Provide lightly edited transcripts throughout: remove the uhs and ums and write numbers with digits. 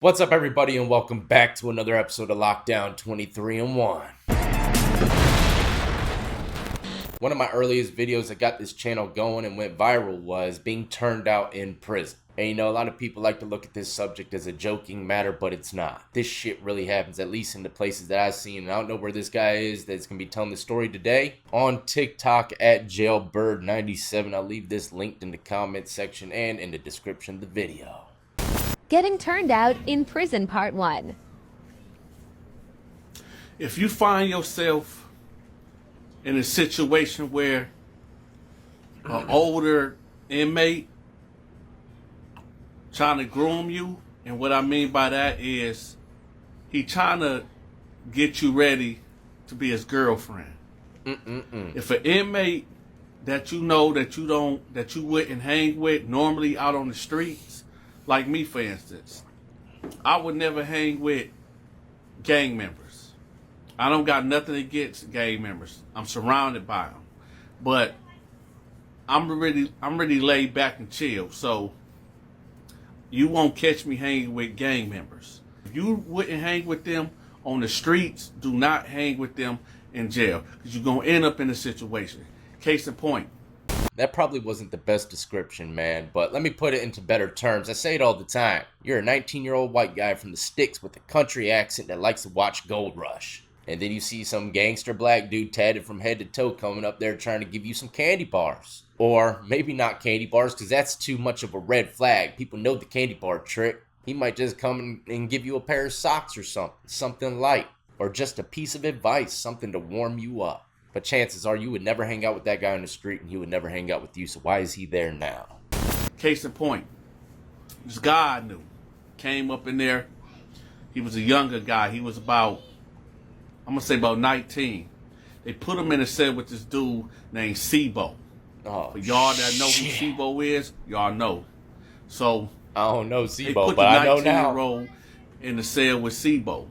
What's up, everybody, and welcome back to another episode of Lockdown 23 and 1. One of my earliest videos that got this channel going and went viral was being turned out in prison. And you know, a lot of people like to look at this subject as a joking matter, but it's not. This shit really happens, at least in the places that I've seen. And I don't know where this guy is that's going to be telling the story today. On TikTok at jailbird97. I'll leave this linked in the comment section and in the description of the video. Getting turned out in prison, part 1. If you find yourself in a situation where an older inmate trying to groom you, and what I mean by that is he trying to get you ready to be his girlfriend. If an inmate that you know that you wouldn't hang with normally out on the streets, like me, for instance, I would never hang with gang members. I don't got nothing against gang members. I'm surrounded by them, but I'm really laid back and chill. So you won't catch me hanging with gang members. If you wouldn't hang with them on the streets, do not hang with them in jail, because you're gonna end up in a situation. Case in point. That probably wasn't the best description, man, but let me put it into better terms. I say it all the time. You're a 19-year-old white guy from the sticks with a country accent that likes to watch Gold Rush. And then you see some gangster black dude tatted from head to toe coming up there trying to give you some candy bars. Or maybe not candy bars, because that's too much of a red flag. People know the candy bar trick. He might just come and give you a pair of socks or something light. Or just a piece of advice, something to warm you up. But chances are you would never hang out with that guy on the street, and he would never hang out with you, so why is he there now? Case in point, this guy I knew came up in there. He was a younger guy. He was about 19. They put him in a cell with this dude named Sibo. Oh, For y'all that know who Sibo is, y'all know. So I don't know they Sibo, put but the I know now. 19-year-old in the cell with Sibo.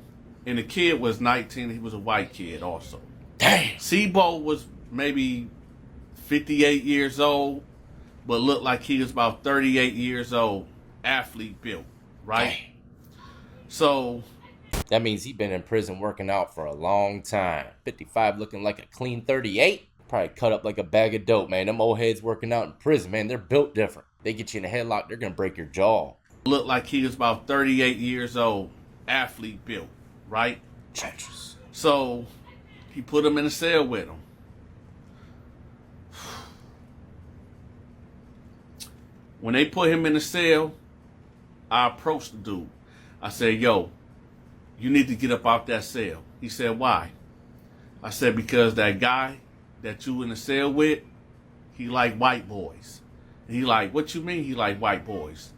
And the kid was 19. He was a white kid also. Damn. Sibo was maybe 58 years old, but looked like he was about 38 years old, athlete built, right? Damn. So That means he's been in prison working out for a long time. 55 looking like a clean 38. Probably cut up like a bag of dope, man. Them old heads working out in prison, man, they're built different. They get you in a headlock, they're going to break your jaw. looked like he was about 38 years old, athlete built, right? Treacherous. So he put him in a cell with him. When they put him in the cell, I approached the dude. I said, yo, you need to get up out that cell. He said, why? I said, because that guy that you in the cell with, he like white boys. And he like, what you mean he like white boys?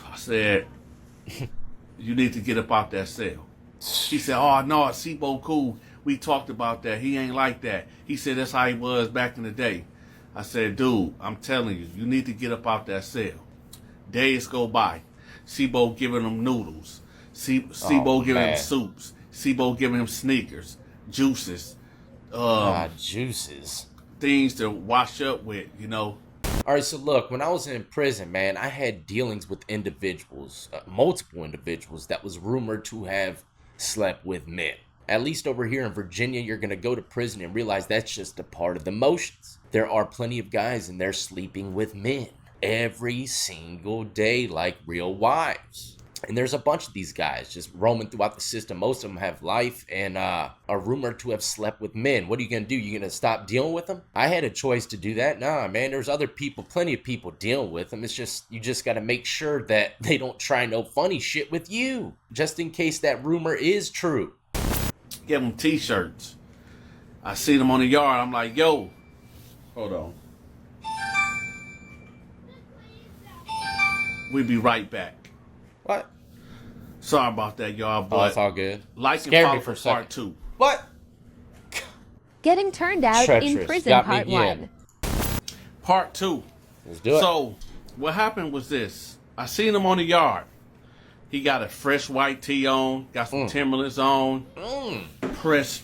I said, you need to get up out that cell. He said, oh, no, Sibo cool. We talked about that. He ain't like that. He said that's how he was back in the day. I said, dude, I'm telling you, you need to get up out that cell. Days go by. Sibo giving him noodles. Sibo giving him soups. Sibo giving him sneakers, juices. Juices. Things to wash up with, you know. All right, so look, when I was in prison, man, I had dealings with individuals, multiple individuals that was rumored to have slept with men. At least over here in Virginia, you're going to go to prison and realize that's just a part of the motions. There are plenty of guys in there sleeping with men every single day like real wives. And there's a bunch of these guys just roaming throughout the system. Most of them have life and are rumored to have slept with men. What are you going to do? You going to stop dealing with them? I had a choice to do that. Nah, man, there's other people, plenty of people dealing with them. It's just, you just got to make sure that they don't try no funny shit with you, just in case that rumor is true. Give them t-shirts. I see them on the yard. I'm like, yo, hold on. We'll be right back. What? Sorry about that, y'all, but It's all good. like and Scared follow me for a for part second. 2. What? Getting turned out in Treacherous. prison, Got me part again. 1. Part 2. Let's do it. So, what happened was this. I seen him on the yard. He got a fresh white tee on, got some Timberlands on, press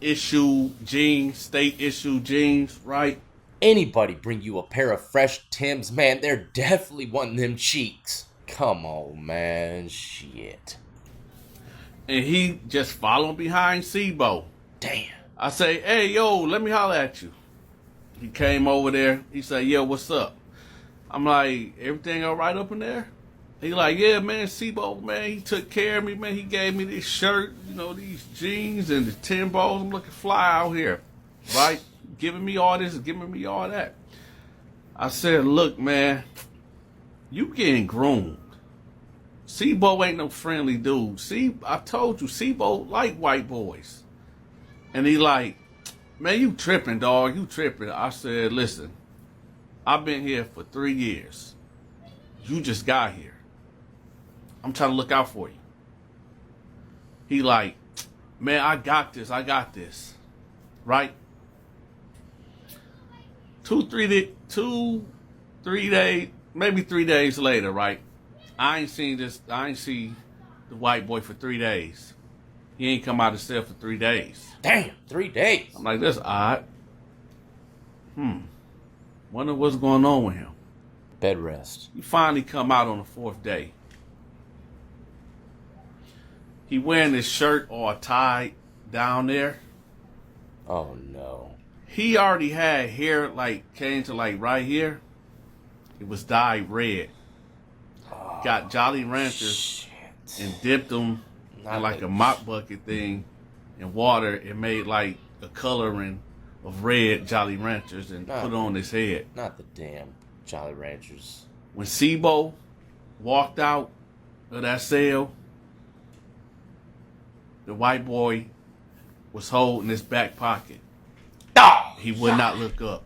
issue jeans, state issue jeans, right? Anybody bring you a pair of fresh Timbs, man, they're definitely wanting them cheeks. Come on, man. Shit. And he just following behind Sibo. Damn. I say, hey, yo, let me holler at you. He came over there. He said, yo, what's up? I'm like, everything all right up in there? He like, yeah, man, Sibo, man, he took care of me, man. He gave me this shirt, you know, these jeans and the Timbos. I'm looking fly out here, right? Giving me all this, giving me all that. I said, look, man, you getting groomed. Sibo ain't no friendly dude. See, I told you, Sibo like white boys. And he like, man, you tripping, dog. You tripping. I said, listen, I've been here for 3 years. You just got here. I'm trying to look out for you. He like, man, I got this. Right? 3 days, maybe 3 days later, right? I ain't see the white boy for 3 days. He ain't come out of cell for 3 days. Damn, 3 days. I'm like, that's odd. Wonder what's going on with him. Bed rest. He finally come out on the 4th day. He wearing his shirt all tied down there. Oh no. He already had hair like came to like right here. It was dyed red. Got Jolly Ranchers and dipped them in like a mop bucket thing in water and made like a coloring of red Jolly Ranchers and put it on his head. Not the damn Jolly Ranchers. When Sibo walked out of that cell, the white boy was holding his back pocket. He would not look up.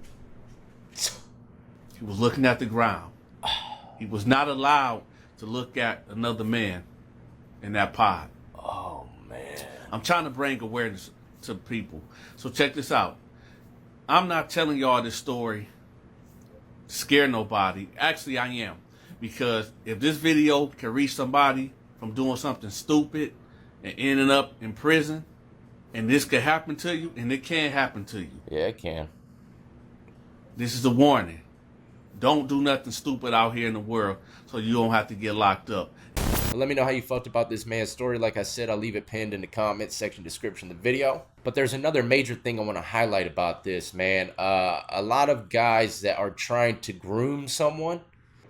He was looking at the ground. He was not allowed to look at another man in that pod. Oh, man. I'm trying to bring awareness to people. So check this out. I'm not telling y'all this story to scare nobody. Actually, I am. Because if this video can reach somebody from doing something stupid and ending up in prison, and this could happen to you, and it can happen to you. Yeah, it can. This is a warning. Don't do nothing stupid out here in the world so you don't have to get locked up. Well, let me know how you felt about this man's story. Like I said, I'll leave it pinned in the comment section description of the video. But there's another major thing I want to highlight about this, man. A lot of guys that are trying to groom someone,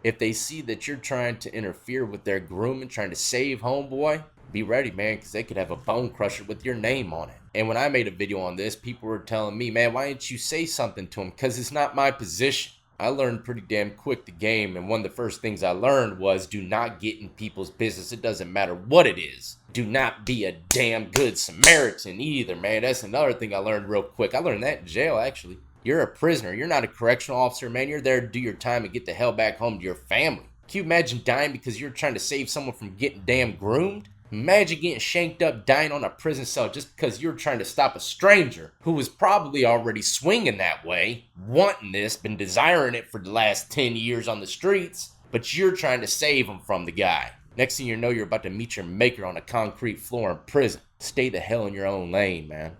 if they see that you're trying to interfere with their grooming, trying to save homeboy, be ready, man, because they could have a bone crusher with your name on it. And when I made a video on this, people were telling me, man, why didn't you say something to him? Because it's not my position. I learned pretty damn quick the game, and one of the first things I learned was do not get in people's business. It doesn't matter what it is. Do not be a damn good Samaritan either, man. That's another thing I learned real quick. I learned that in jail, actually. You're a prisoner. You're not a correctional officer, man. You're there to do your time and get the hell back home to your family. Can you imagine dying because you're trying to save someone from getting damn groomed? Imagine getting shanked up, dying on a prison cell just because you're trying to stop a stranger who was probably already swinging that way, wanting this, been desiring it for the last 10 years on the streets, but you're trying to save him from the guy. Next thing you know, you're about to meet your maker on a concrete floor in prison. Stay the hell in your own lane, man.